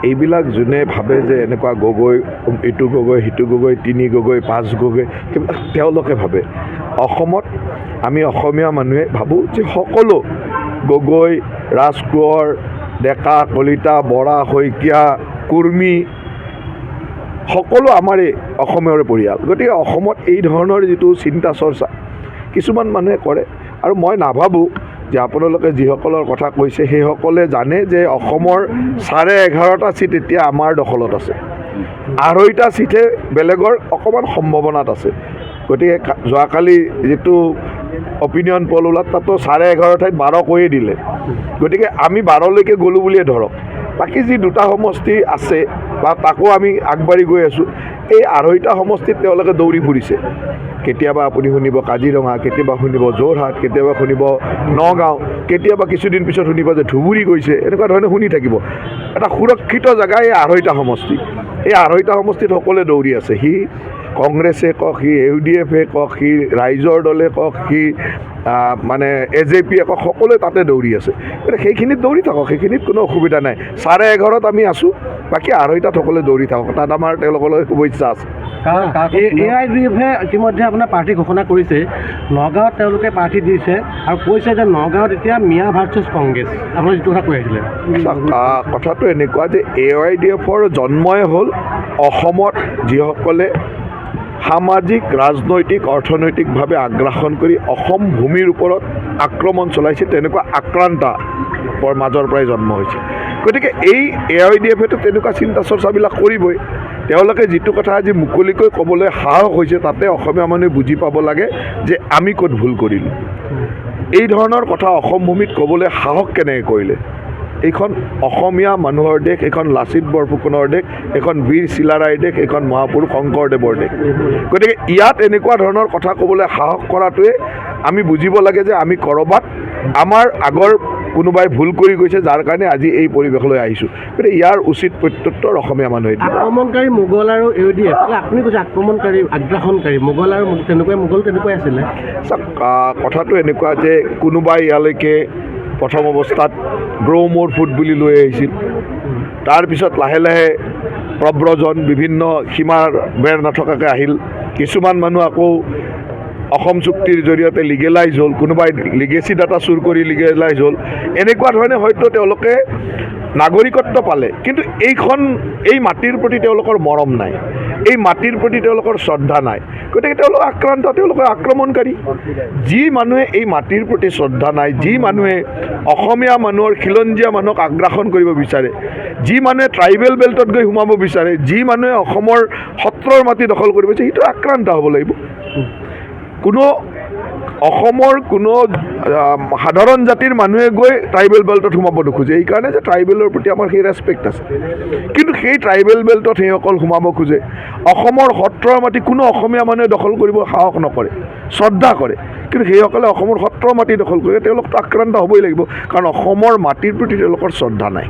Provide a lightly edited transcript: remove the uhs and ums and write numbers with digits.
এইবিলাক যোনে ভাবে যে এনেকুৱা গগৈ ইটো গগৈ সিটো গগৈ 3 গগৈ 5 গগৈ সেইবিলাক তেওঁলোকে ভাবে। অসমত আমি অসমীয়া মানুহে ভাবোঁ যে সকলো গগৈ, ৰাজকোঁৱৰ, ডেকা, কলিতা, বৰা, শইকীয়া, কুৰ্মী সকলো আমাৰে অসমীয়াৰে পৰিয়াল। গতিকে অসমত এই ধৰণৰ যিটো চিন্তা চৰ্চা কিছুমান মানুহে কৰে, আৰু মই নাভাবোঁ যে আপোনালোকে যিসকলৰ কথা কৈছে সেইসকলে জানে যে অসমৰ 11.5টা ছিট এতিয়া আমাৰ দখলত আছে, 2.5টা ছিটহে বেলেগৰ অকণমান সম্ভাৱনাত আছে। গতিকে যোৱাকালি যিটো অপিনিয়ন পল ওলাত তাতো 11.5 ঠাইত 12 কৈয়ে দিলে। গতিকে আমি 12লৈকে গ'লোঁ বুলিয়ে ধৰক, বাকী যি 2টা সমষ্টি আছে বা তাকো আমি আগবাঢ়ি গৈ আছোঁ। এই 2.5টা সমষ্টিত তেওঁলোকে দৌৰি ফুৰিছে। কেতিয়াবা আপুনি শুনিব কাজিৰঙা, কেতিয়াবা শুনিব যোৰহাট, কেতিয়াবা শুনিব নগাঁও, কেতিয়াবা কিছুদিন পিছত শুনিব যে ধুবুৰী গৈছে, এনেকুৱা ধৰণে শুনি থাকিব। এটা সুৰক্ষিত জেগা এই 2.5টা সমষ্টি। এই 2.5টা সমষ্টিত সকলোৱে দৌৰি আছে। সি কংগ্ৰেছে কওক, সি UDF-এ কওক, সি ৰাইজৰ দলে কওক, সি মানে AJP-য়ে কওক, সকলোৱে তাতে দৌৰি আছে। গতিকে সেইখিনিত দৌৰি থাকক, সেইখিনিত কোনো অসুবিধা নাই। 11.5-ত আমি আছোঁ, বাকী 2.5টাত সকলোৱে দৌৰি থাকক, তাত আমাৰ তেওঁলোকলৈ শুভেচ্ছা আছে। AIDF-এ ইতিমধ্যে আপোনাৰ প্ৰাৰ্থী ঘোষণা কৰিছে, নগাঁৱত তেওঁলোকে প্ৰাৰ্থী দিছে আৰু কৈছে যে নগাঁৱত এতিয়া মিয়া ভাৰ্চেছ কংগ্ৰেছ। আপুনি যিটো কথা কৈ আছিলে, কথাটো এনেকুৱা যে AIDF-ৰ জন্মই হ'ল অসমত যিসকলে সামাজিক, ৰাজনৈতিক, অৰ্থনৈতিকভাৱে আগ্ৰাসন কৰি অসম ভূমিৰ ওপৰত আক্ৰমণ চলাইছে, তেনেকুৱা আক্ৰান্তৰ মাজৰ পৰাই জন্ম হৈছে। গতিকে এই AIDF-এতো তেনেকুৱা চিন্তা চৰ্চাবিলাক কৰিবই। তেওঁলোকে যিটো কথা আজি মুকলিকৈ ক'বলৈ সাহস হৈছে, তাতে অসমীয়া মানুহে বুজি পাব লাগে যে আমি ক'ত ভুল কৰিলোঁ। এই ধৰণৰ কথা অসম ভূমিত ক'বলৈ সাহস কেনেকৈ কৰিলে? এইখন অসমীয়া মানুহৰ দেশ, এইখন লাচিত বৰফুকনৰ দেশ, এইখন বীৰ চিলাৰায়ৰ দেশ, এইখন মহাপুৰুষ শংকৰদেৱৰ দেশ। গতিকে ইয়াত এনেকুৱা ধৰণৰ কথা ক'বলৈ সাহস কৰাটোৱে আমি বুজিব লাগে যে আমি ক'ৰবাত আমাৰ আগৰ কোনোবাই ভুল কৰি গৈছে, যাৰ কাৰণে আজি এই পৰিৱেশলৈ আহিছোঁ। গতিকে ইয়াৰ উচিত প্ৰত্যুত্তৰ অসমীয়া মানুহে দিব। আক্ৰমণকাৰী মোগল আৰু AIDF, আপুনি কৈছে আক্ৰমণকাৰী, আগ্ৰাসনকাৰী মোগল আৰু মোগল তেনেকুৱাই আছিলে। কথাটো এনেকুৱা যে কোনোবাই ইয়ালৈকে প্ৰথম অৱস্থাত ব্ৰহ্মৰ ফুট বুলি লৈ আহিছিল, তাৰপিছত লাহে লাহে প্ৰব্ৰজন বিভিন্ন সীমাৰ বেৰ নথকাকৈ আহিল। কিছুমান মানুহ আকৌ অসম চুক্তিৰ জৰিয়তে লিগেলাইজ হ'ল, কোনোবাই লিগেচি ডাটা চুৰ কৰি লিগেলাইজ হ'ল। এনেকুৱা ধৰণে হয়তো তেওঁলোকে নাগৰিকত্ব পালে, কিন্তু এই মাটিৰ প্ৰতি তেওঁলোকৰ মৰম নাই, এই মাটিৰ প্ৰতি তেওঁলোকৰ শ্ৰদ্ধা নাই। গতিকে তেওঁলোক আক্ৰান্ত, তেওঁলোকৰ আক্ৰমণকাৰী। যি মানুহে এই মাটিৰ প্ৰতি শ্ৰদ্ধা নাই, যি মানুহে অসমীয়া মানুহৰ খিলঞ্জীয়া মানুহক আগ্ৰাসন কৰিব বিচাৰে, যি মানুহে ট্ৰাইবেল বেল্টত গৈ সোমাব বিচাৰে, যি মানুহে অসমৰ সত্ৰৰ মাটি দখল কৰিব বিচাৰে, সেইটো আক্ৰান্ত হ'ব লাগিব। অসমৰ কোনো সাধাৰণ জাতিৰ মানুহে গৈ ট্ৰাইবেল বেল্টত সোমাব নোখোজে, এইকাৰণে যে ট্ৰাইবেলৰ প্ৰতি আমাৰ সেই ৰেচপেক্ট আছে। কিন্তু সেই ট্ৰাইবেল বেল্টত সেইসকল সোমাব খোজে। অসমৰ সত্ৰৰ মাটি কোনো অসমীয়া মানুহে দখল কৰিব সাহস নকৰে, শ্ৰদ্ধা কৰে। কিন্তু সেইসকলে অসমৰ সত্ৰৰ মাটি দখল কৰে, তেওঁলোকতো আক্ৰান্ত হ'বই লাগিব, কাৰণ অসমৰ মাটিৰ প্ৰতি তেওঁলোকৰ শ্ৰদ্ধা নাই।